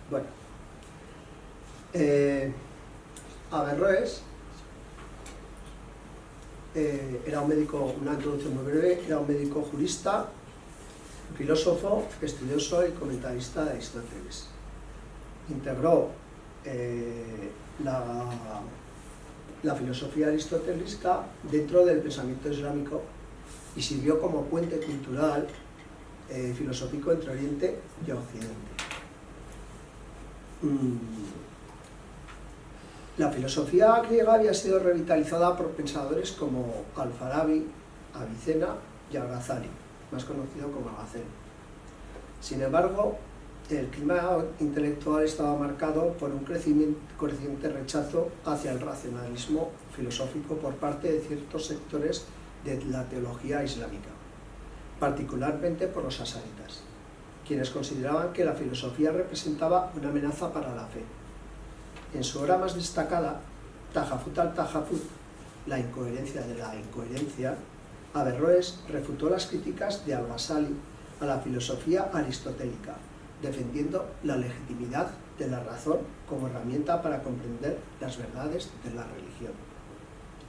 Bueno, Averroes era un médico, una introducción muy breve, era un médico jurista, filósofo, estudioso y comentarista de Aristóteles. Integró la filosofía aristotélica dentro del pensamiento islámico y sirvió como puente cultural filosófico entre Oriente y Occidente. La filosofía griega había sido revitalizada por pensadores como Al-Farabi, Avicena y Al-Ghazali, más conocido como Alhazen. Sin embargo, el clima intelectual estaba marcado por un creciente rechazo hacia el racionalismo filosófico por parte de ciertos sectores de la teología islámica, particularmente por los asaritas, quienes consideraban que la filosofía representaba una amenaza para la fe. En su obra más destacada, Tahafut al-Tahafut, la incoherencia de la incoherencia, Averroes refutó las críticas de Al-Ghazali a la filosofía aristotélica, defendiendo la legitimidad de la razón como herramienta para comprender las verdades de la religión.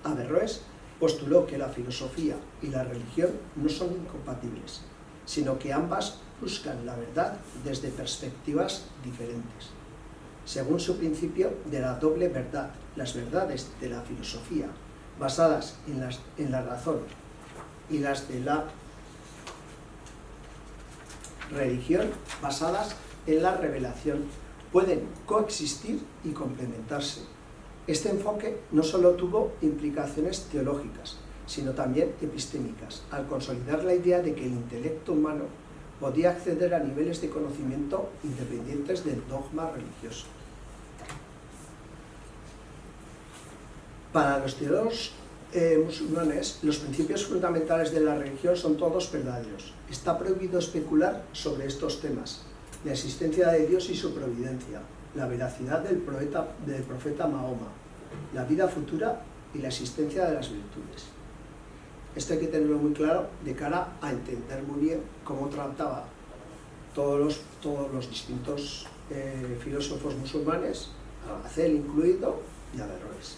Averroes postuló que la filosofía y la religión no son incompatibles, sino que ambas buscan la verdad desde perspectivas diferentes. Según su principio de la doble verdad, las verdades de la filosofía, basadas en la razón, y las de la religión, basadas en la revelación, pueden coexistir y complementarse. Este enfoque no solo tuvo implicaciones teológicas, sino también epistémicas, al consolidar la idea de que el intelecto humano podía acceder a niveles de conocimiento independientes del dogma religioso. Para los teólogos musulmanes, los principios fundamentales de la religión son todos verdaderos. Está prohibido especular sobre estos temas: la existencia de Dios y su providencia, la veracidad del profeta Mahoma, la vida futura y la existencia de las virtudes. Esto hay que tenerlo muy claro de cara a entender muy bien cómo trataba todos los distintos filósofos musulmanes, Al-Ghazali incluido, y Averroes.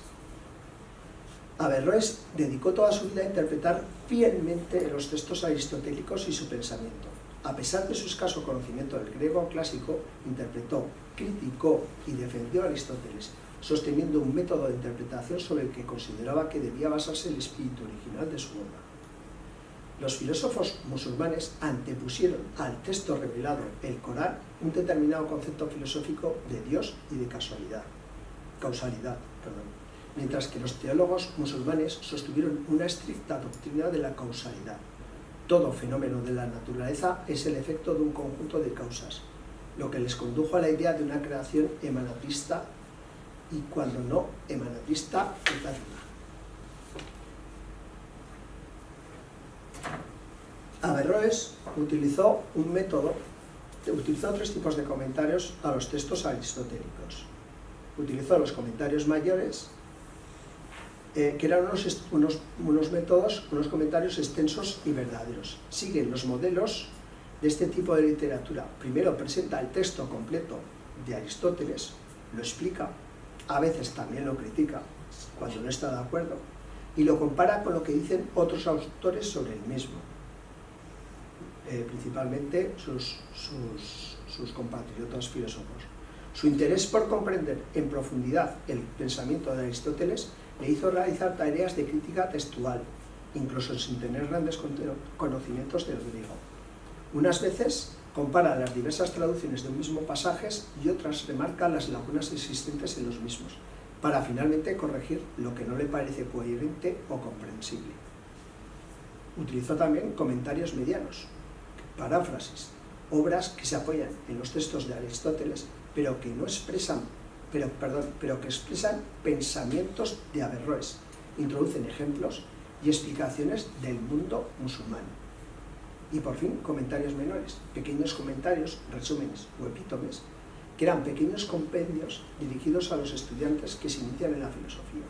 Averroes dedicó toda su vida a interpretar fielmente los textos aristotélicos y su pensamiento. A pesar de su escaso conocimiento del griego clásico, interpretó, criticó y defendió a Aristóteles, sosteniendo un método de interpretación sobre el que consideraba que debía basarse el espíritu original de su obra. Los filósofos musulmanes antepusieron al texto revelado, el Corán, un determinado concepto filosófico de Dios y de causalidad, mientras que los teólogos musulmanes sostuvieron una estricta doctrina de la causalidad. Todo fenómeno de la naturaleza es el efecto de un conjunto de causas, lo que les condujo a la idea de una creación emanatista y, cuando no emanatista, etática. Averroes utilizó tres tipos de comentarios a los textos aristotélicos. Utilizó los comentarios mayores, que eran unos comentarios extensos y verdaderos. Siguen los modelos de este tipo de literatura. Primero presenta el texto completo de Aristóteles, lo explica, a veces también lo critica cuando no está de acuerdo, y lo compara con lo que dicen otros autores sobre el mismo, principalmente sus compatriotas filósofos. Su interés por comprender en profundidad el pensamiento de Aristóteles le hizo realizar tareas de crítica textual, incluso sin tener grandes conocimientos del griego. Unas veces compara las diversas traducciones de un mismo pasaje y otras remarca las lagunas existentes en los mismos, para finalmente corregir lo que no le parece coherente o comprensible. Utilizó también comentarios medianos, paráfrasis, obras que se apoyan en los textos de Aristóteles, pero que expresan pensamientos de Averroes, introducen ejemplos y explicaciones del mundo musulmán. Y por fin, comentarios menores, pequeños comentarios, resúmenes o epítomes, que eran pequeños compendios dirigidos a los estudiantes que se inician en la filosofía.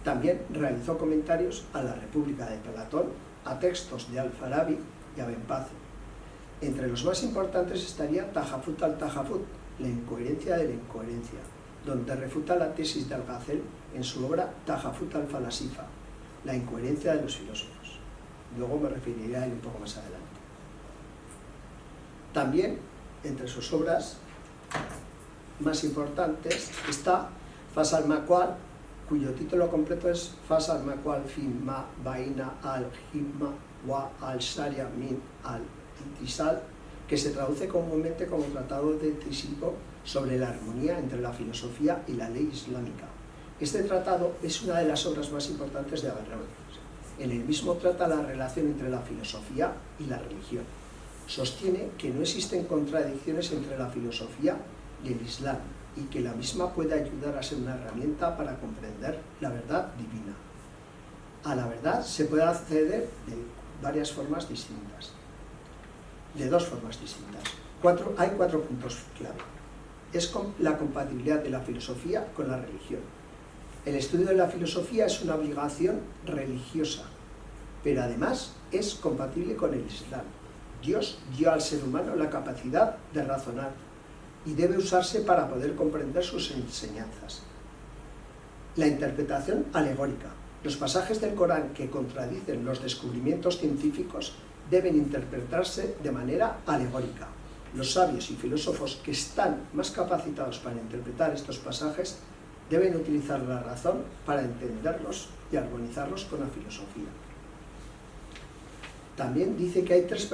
También realizó comentarios a la República de Platón, a textos de Al-Farabi y a Ben Paz. Entre los más importantes estaría Tahafut al-Tahafut, La incoherencia de la incoherencia, donde refuta la tesis de Alhazen en su obra Tajafut al-Falasifa, la incoherencia de los filósofos. Luego me referiré a él un poco más adelante. También, entre sus obras más importantes, está Fas al-Maqal, cuyo título completo es Fas al-Maqal fi ma baina al-Himma wa al-Sharia min al-Intisal, que se traduce comúnmente como Tratado decisivo sobre la armonía entre la filosofía y la ley islámica. Este tratado es una de las obras más importantes de Averroes. En el mismo trata la relación entre la filosofía y la religión. Sostiene que no existen contradicciones entre la filosofía y el Islam, y que la misma puede ayudar a ser una herramienta para comprender la verdad divina. A la verdad se puede acceder de varias formas distintas, de dos formas distintas. Hay 4 puntos clave. Es la compatibilidad de la filosofía con la religión. El estudio de la filosofía es una obligación religiosa, pero además es compatible con el Islam. Dios dio al ser humano la capacidad de razonar y debe usarse para poder comprender sus enseñanzas. La interpretación alegórica. Los pasajes del Corán que contradicen los descubrimientos científicos deben interpretarse de manera alegórica. Los sabios y filósofos que están más capacitados para interpretar estos pasajes deben utilizar la razón para entenderlos y armonizarlos con la filosofía. También dice que hay 3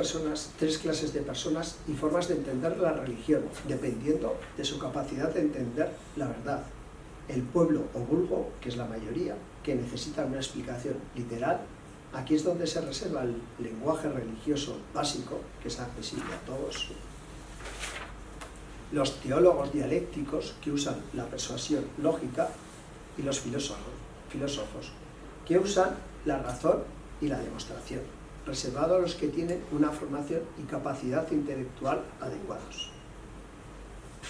clases de personas y formas de entender la religión, dependiendo de su capacidad de entender la verdad. El pueblo o vulgo, que es la mayoría, que necesita una explicación literal. Aquí es donde se reserva el lenguaje religioso básico, que es accesible a todos. Los teólogos dialécticos, que usan la persuasión lógica, y los filósofos, que usan la razón y la demostración, reservado a los que tienen una formación y capacidad intelectual adecuados.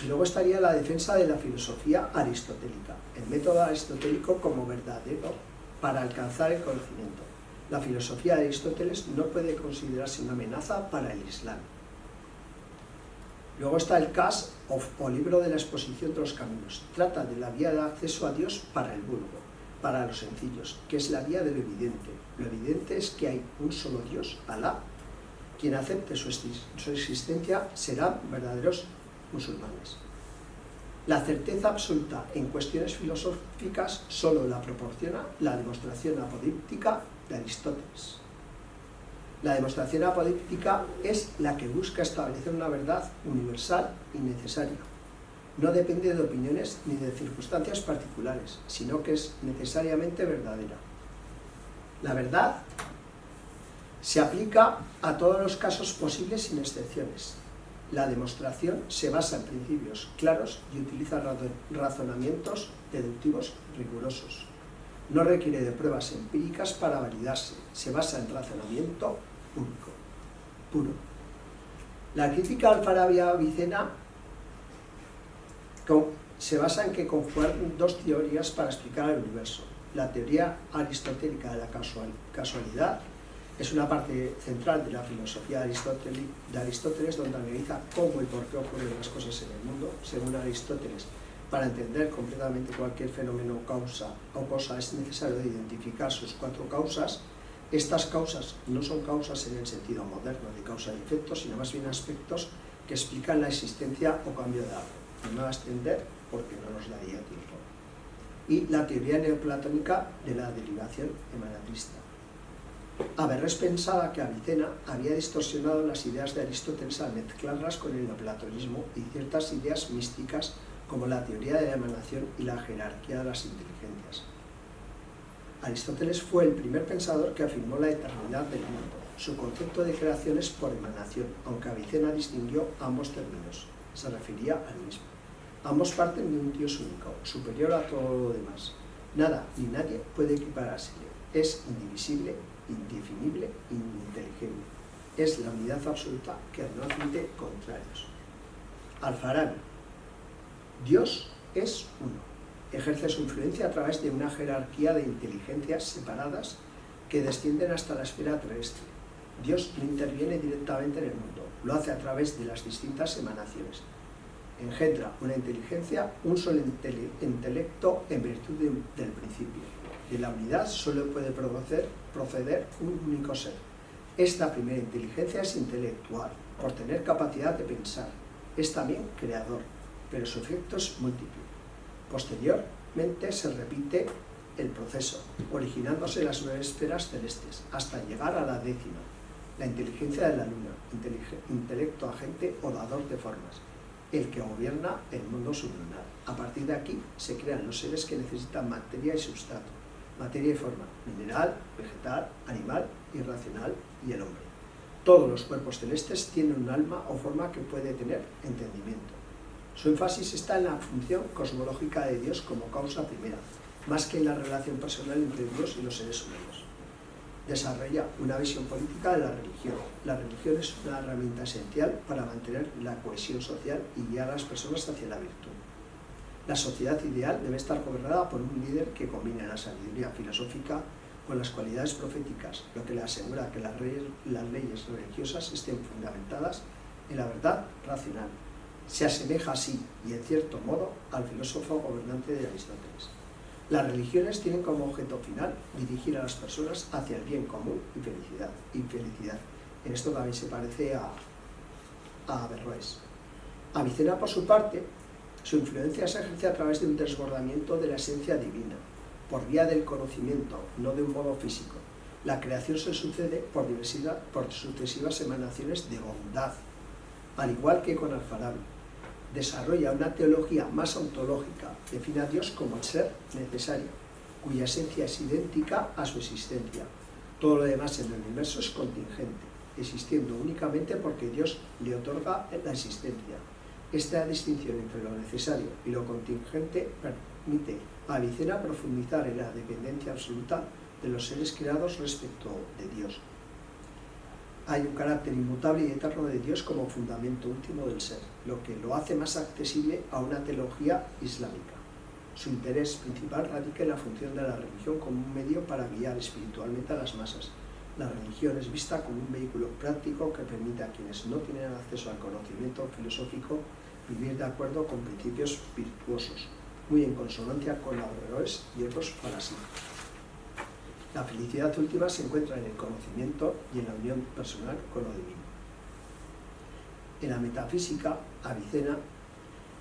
Y luego estaría la defensa de la filosofía aristotélica, el método aristotélico como verdadero para alcanzar el conocimiento. La filosofía de Aristóteles no puede considerarse una amenaza para el Islam. Luego está el Kash o libro de la exposición de los caminos. Trata de la vía de acceso a Dios para el vulgo, para los sencillos, que es la vía de lo evidente. Lo evidente es que hay un solo Dios, Alá. Quien acepte su existencia serán verdaderos musulmanes. La certeza absoluta en cuestiones filosóficas solo la proporciona la demostración apodíptica de Aristóteles. La demostración apodíptica es la que busca establecer una verdad universal y necesaria. No depende de opiniones ni de circunstancias particulares, sino que es necesariamente verdadera. La verdad se aplica a todos los casos posibles sin excepciones. La demostración se basa en principios claros y utiliza razonamientos deductivos rigurosos. No requiere de pruebas empíricas para validarse, se basa en razonamiento puro. La crítica al Farabi a Avicena se basa en que conjugan 2 teorías para explicar el universo. La teoría aristotélica de la casualidad es una parte central de la filosofía de Aristóteles, donde analiza cómo y por qué ocurren las cosas en el mundo. Según Aristóteles, para entender completamente cualquier fenómeno o cosa es necesario identificar sus 4 causas. Estas causas no son causas en el sentido moderno de causa y efecto, sino más bien aspectos que explican la existencia o cambio de algo. No me va a extender porque no nos daría tiempo. Y la teoría neoplatónica de la derivación emanatista. Averroes pensaba que Avicena había distorsionado las ideas de Aristóteles al mezclarlas con el neoplatonismo y ciertas ideas místicas como la teoría de la emanación y la jerarquía de las inteligencias. Aristóteles fue el primer pensador que afirmó la eternidad del mundo. Su concepto de creación es por emanación, aunque Avicena distinguió ambos términos. Se refería al mismo. Ambos parten de un Dios único, superior a todo lo demás. Nada ni nadie puede equiparársele. Es indivisible, indefinible, ininteligible. Es la unidad absoluta que no admite contrarios. Al-Farabi. Dios es uno. Ejerce su influencia a través de una jerarquía de inteligencias separadas que descienden hasta la esfera terrestre. Dios no interviene directamente en el mundo, lo hace a través de las distintas emanaciones. engendra una inteligencia, un solo intelecto en virtud del principio. De la unidad solo puede proceder un único ser. Esta primera inteligencia es intelectual, por tener capacidad de pensar. Es también creador, pero su efecto es múltiple. Posteriormente se repite el proceso, originándose las 9 esferas celestes, hasta llegar a la 10ª, la inteligencia de la luna, intelecto agente o dador de formas, el que gobierna el mundo sublunar. A partir de aquí se crean los seres que necesitan materia y sustrato, materia y forma, mineral, vegetal, animal, irracional y el hombre. Todos los cuerpos celestes tienen un alma o forma que puede tener entendimiento. Su énfasis está en la función cosmológica de Dios como causa primera, más que en la relación personal entre Dios y los seres humanos. Desarrolla una visión política de la religión. La religión es una herramienta esencial para mantener la cohesión social y guiar a las personas hacia la virtud. La sociedad ideal debe estar gobernada por un líder que combine la sabiduría filosófica con las cualidades proféticas, lo que le asegura que las leyes religiosas estén fundamentadas en la verdad racional. Se asemeja así, y en cierto modo, al filósofo gobernante de Aristóteles. Las religiones tienen como objeto final dirigir a las personas hacia el bien común y felicidad. En esto también se parece a Averroes. Avicena, por su parte, su influencia se ejerce a través de un desbordamiento de la esencia divina, por vía del conocimiento, no de un modo físico. La creación se sucede por sucesivas emanaciones de bondad, al igual que con Alfarabi. Desarrolla una teología más ontológica, define a Dios como el ser necesario, cuya esencia es idéntica a su existencia. Todo lo demás en el universo es contingente, existiendo únicamente porque Dios le otorga la existencia. Esta distinción entre lo necesario y lo contingente permite a Avicena profundizar en la dependencia absoluta de los seres creados respecto de Dios. Hay un carácter inmutable y eterno de Dios como fundamento último del ser, lo que lo hace más accesible a una teología islámica. Su interés principal radica en la función de la religión como un medio para guiar espiritualmente a las masas. La religión es vista como un vehículo práctico que permite a quienes no tienen acceso al conocimiento filosófico vivir de acuerdo con principios virtuosos, muy en consonancia con Averroes y otros parasitas. La felicidad última se encuentra en el conocimiento y en la unión personal con lo divino. En la metafísica, Avicena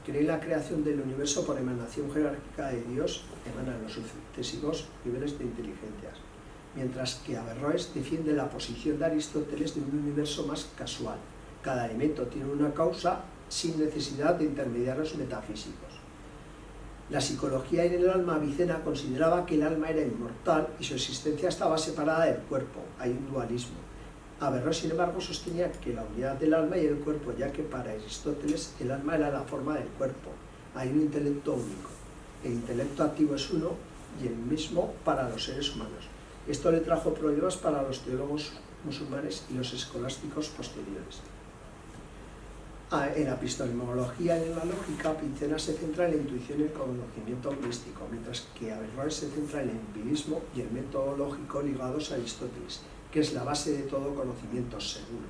cree en la creación del universo por emanación jerárquica de Dios, emanan los sucesivos niveles de inteligencias, mientras que Averroes defiende la posición de Aristóteles de un universo más casual. Cada elemento tiene una causa sin necesidad de intermediarios metafísicos. La psicología en el alma Avicena consideraba que el alma era inmortal y su existencia estaba separada del cuerpo, hay un dualismo. Averroes, sin embargo, sostenía que la unidad del alma y el cuerpo, ya que para Aristóteles el alma era la forma del cuerpo, hay un intelecto único. El intelecto activo es uno y el mismo para los seres humanos. Esto le trajo problemas para los teólogos musulmanes y los escolásticos posteriores. En la epistemología y en la lógica, Avicena se centra en la intuición y el conocimiento místico, mientras que Averroes se centra en el empirismo y el método lógico ligados a Aristóteles, que es la base de todo conocimiento seguro.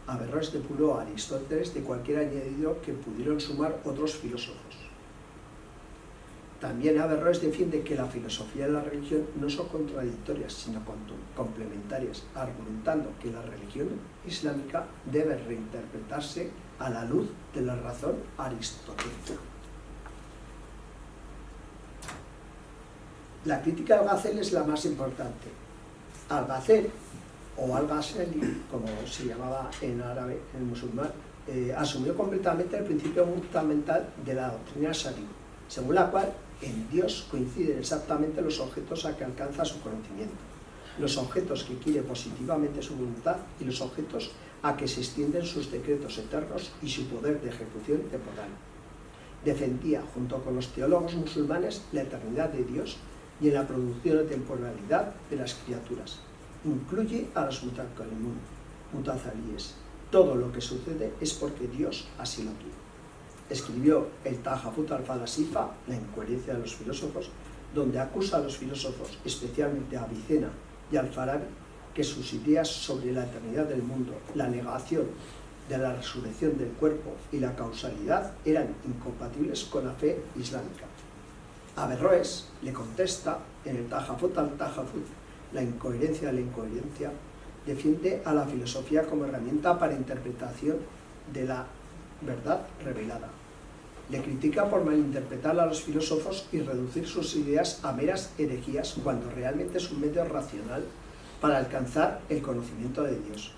Averroes depuró a Aristóteles de cualquier añadido que pudieron sumar otros filósofos. También Averroes defiende que la filosofía y la religión no son contradictorias, sino complementarias, argumentando que la religión islámica debe reinterpretarse a la luz de la razón aristotélica. La crítica de Al-Ghazali es la más importante. Al-Ghazali, o Al-Ghazali, como se llamaba en árabe, en musulmán, asumió completamente el principio fundamental de la doctrina sharí, según la cual en Dios coinciden exactamente los objetos a que alcanza su conocimiento, los objetos que quiere positivamente su voluntad y los objetos a que se extienden sus decretos eternos y su poder de ejecución temporal. Defendía, junto con los teólogos musulmanes, la eternidad de Dios y en la producción y temporalidad de las criaturas. Incluye a los mutakalimún, mutazalíes. Todo lo que sucede es porque Dios así lo quiere. Escribió el Tahafut al-Falasifa, la incoherencia de los filósofos, donde acusa a los filósofos, especialmente a Avicena y Al-Farabi, que sus ideas sobre la eternidad del mundo, la negación de la resurrección del cuerpo y la causalidad eran incompatibles con la fe islámica. Averroes le contesta en el Tahafut al-Tahafut, la incoherencia de la incoherencia, defiende a la filosofía como herramienta para interpretación de la verdad revelada. Le critica por malinterpretar a los filósofos y reducir sus ideas a meras herejías cuando realmente es un medio racional para alcanzar el conocimiento de Dios.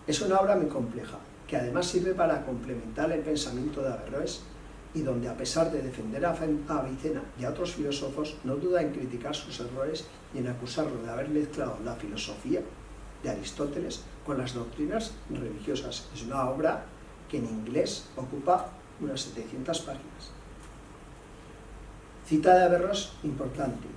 Es una obra muy compleja, que además sirve para complementar el pensamiento de Averroes y donde, a pesar de defender a Avicena y a otros filósofos, no duda en criticar sus errores y en acusarlo de haber mezclado la filosofía de Aristóteles con las doctrinas religiosas. Es una obra que en inglés ocupa unas 700 páginas. Cita de Averroes importante.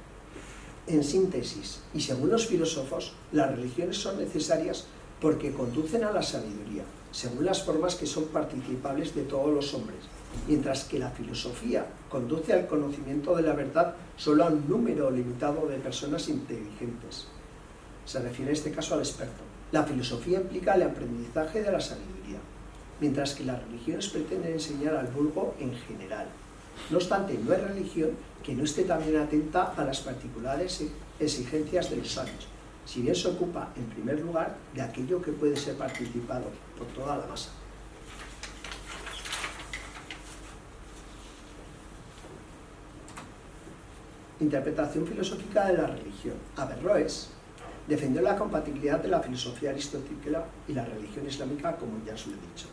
En síntesis, y según los filósofos, las religiones son necesarias porque conducen a la sabiduría, según las formas que son participables de todos los hombres, mientras que la filosofía conduce al conocimiento de la verdad solo a un número limitado de personas inteligentes. Se refiere en este caso al experto. La filosofía implica el aprendizaje de la sabiduría, mientras que las religiones pretenden enseñar al vulgo en general. No obstante, no hay religión que no esté también atenta a las particulares exigencias de los sabios, si bien se ocupa, en primer lugar, de aquello que puede ser participado por toda la masa. Interpretación filosófica de la religión. Averroes defendió la compatibilidad de la filosofía aristotélica y la religión islámica, como ya os lo he dicho.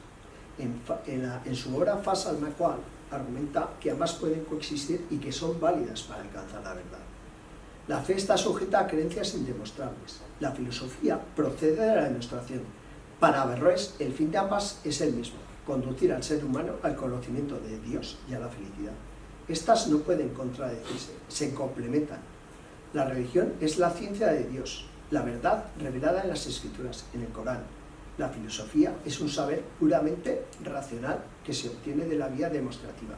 En su obra Fas al-Maqal argumenta que ambas pueden coexistir y que son válidas para alcanzar la verdad. La fe está sujeta a creencias indemostrables. La filosofía procede de la demostración. Para Averroes, el fin de ambas es el mismo: conducir al ser humano al conocimiento de Dios y a la felicidad. Estas no pueden contradecirse, se complementan. La religión es la ciencia de Dios, la verdad revelada en las Escrituras, en el Corán. La filosofía es un saber puramente racional que se obtiene de la vía demostrativa.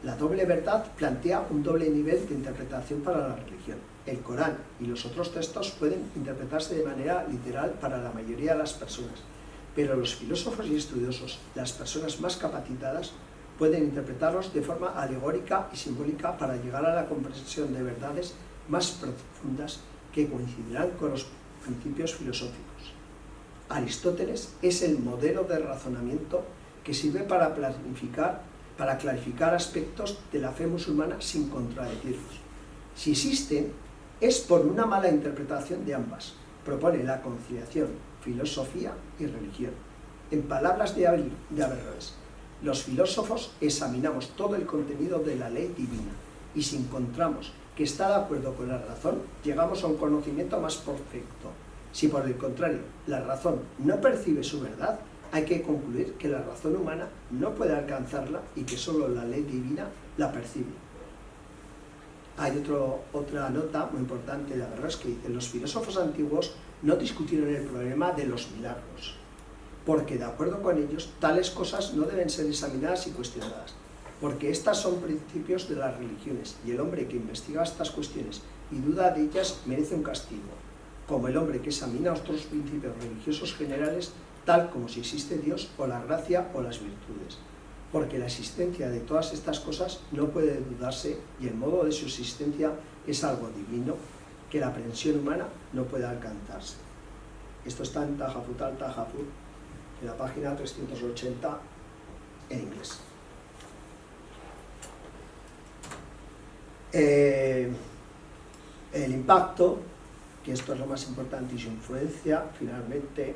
La doble verdad plantea un doble nivel de interpretación para la religión. El Corán y los otros textos pueden interpretarse de manera literal para la mayoría de las personas, pero los filósofos y estudiosos, las personas más capacitadas, pueden interpretarlos de forma alegórica y simbólica para llegar a la comprensión de verdades más profundas que coincidirán con los principios filosóficos. Aristóteles es el modelo de razonamiento que sirve para clarificar aspectos de la fe musulmana sin contradecirlos. Si existen, es por una mala interpretación de ambas. Propone la conciliación, filosofía y religión. En palabras de Averroes, los filósofos examinamos todo el contenido de la ley divina y si encontramos que está de acuerdo con la razón, llegamos a un conocimiento más perfecto. Si por el contrario la razón no percibe su verdad, hay que concluir que la razón humana no puede alcanzarla y que solo la ley divina la percibe. Hay otra nota muy importante de Averroes que dice: los filósofos antiguos no discutieron el problema de los milagros, porque de acuerdo con ellos, tales cosas no deben ser examinadas y cuestionadas, porque estas son principios de las religiones, y el hombre que investiga estas cuestiones y duda de ellas merece un castigo, como el hombre que examina otros principios religiosos generales, tal como si existe Dios o la gracia o las virtudes, porque la existencia de todas estas cosas no puede dudarse y el modo de su existencia es algo divino que la aprehensión humana no puede alcanzarse. Esto está en Tahafut al-Tahafut, en la página 380 en inglés. El impacto, que esto es lo más importante, y su influencia, finalmente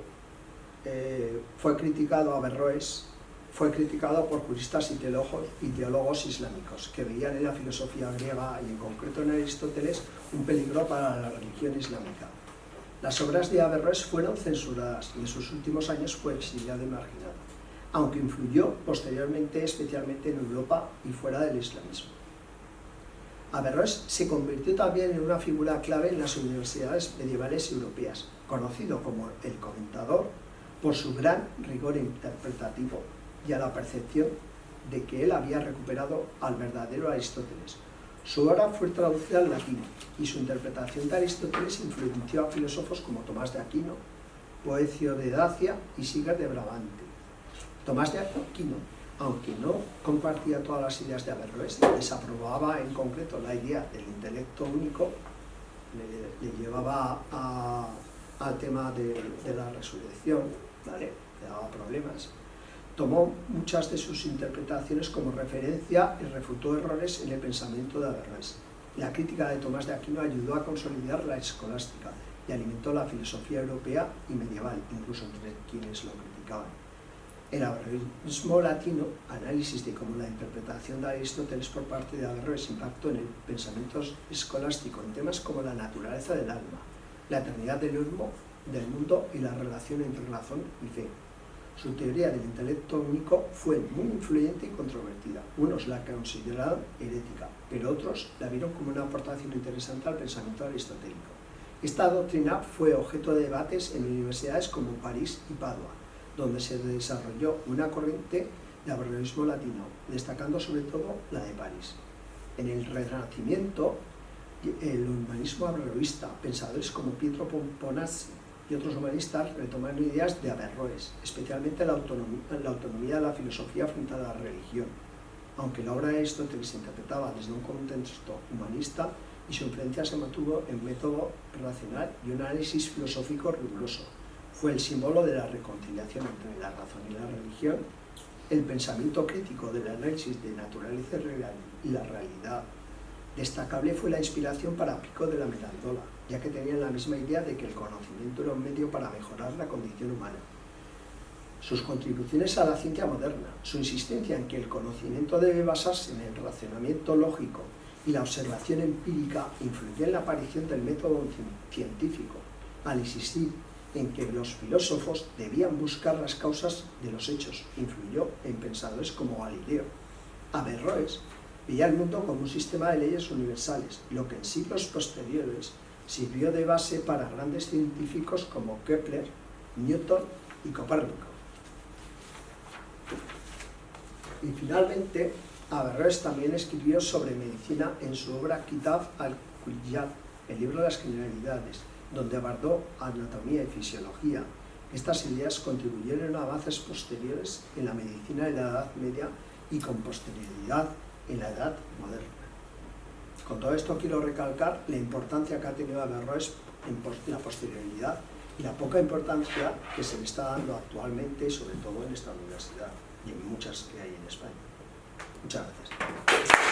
fue criticado a Averroes, fue criticado por juristas y teólogos islámicos que veían en la filosofía griega y en concreto en Aristóteles un peligro para la religión islámica. Las obras de Averroes fueron censuradas y en sus últimos años fue exiliado y marginado, aunque influyó posteriormente especialmente en Europa y fuera del islamismo. Averroes se convirtió también en una figura clave en las universidades medievales europeas, conocido como el comentador por su gran rigor interpretativo y a la percepción de que él había recuperado al verdadero Aristóteles. Su obra fue traducida al latín y su interpretación de Aristóteles influenció a filósofos como Tomás de Aquino, Boecio de Dacia y Siger de Brabante. Tomás de Aquino, aunque no compartía todas las ideas de Averroes, desaprobaba en concreto la idea del intelecto único, le llevaba al tema de la resurrección, ¿vale? Le daba problemas. Tomó muchas de sus interpretaciones como referencia y refutó errores en el pensamiento de Averroes. La crítica de Tomás de Aquino ayudó a consolidar la escolástica y alimentó la filosofía europea y medieval, incluso entre quienes lo criticaban. El averroísmo latino, análisis de cómo la interpretación de Aristóteles por parte de Averroes impactó en el pensamiento escolástico en temas como la naturaleza del alma, la eternidad del mundo y la relación entre razón y fe. Su teoría del intelecto único fue muy influyente y controvertida. Unos la consideraron herética, pero otros la vieron como una aportación interesante al pensamiento aristotélico. Esta doctrina fue objeto de debates en universidades como París y Padua, donde se desarrolló una corriente de averroísmo latino, destacando sobre todo la de París. En el Renacimiento, el humanismo averroísta, pensadores como Pietro Pomponazzi y otros humanistas retomaron ideas de Averroes, especialmente la autonomía de la filosofía frente a la religión. Aunque la obra de Aristóteles se interpretaba desde un contexto humanista y su influencia se mantuvo en método racional y un análisis filosófico riguroso, fue el símbolo de la reconciliación entre la razón y la religión. El pensamiento crítico del análisis de naturaleza y la realidad. Destacable fue la inspiración para Pico de la Mirandola, ya que tenían la misma idea de que el conocimiento era un medio para mejorar la condición humana. Sus contribuciones a la ciencia moderna, su insistencia en que el conocimiento debe basarse en el razonamiento lógico y la observación empírica influyó en la aparición del método científico, al insistir en que los filósofos debían buscar las causas de los hechos, influyó en pensadores como Galileo. Averroes veía el mundo como un sistema de leyes universales, lo que en siglos posteriores sirvió de base para grandes científicos como Kepler, Newton y Copérnico. Y finalmente, Averroes también escribió sobre medicina en su obra Kitab al-Kulliyat, el libro de las generalidades, donde abordó anatomía y fisiología. Estas ideas contribuyeron a avances posteriores en la medicina de la Edad Media y con posterioridad en la Edad Moderna. Con todo esto quiero recalcar la importancia que ha tenido Averroes en la posterioridad y la poca importancia que se le está dando actualmente, sobre todo en esta universidad y en muchas que hay en España. Muchas gracias.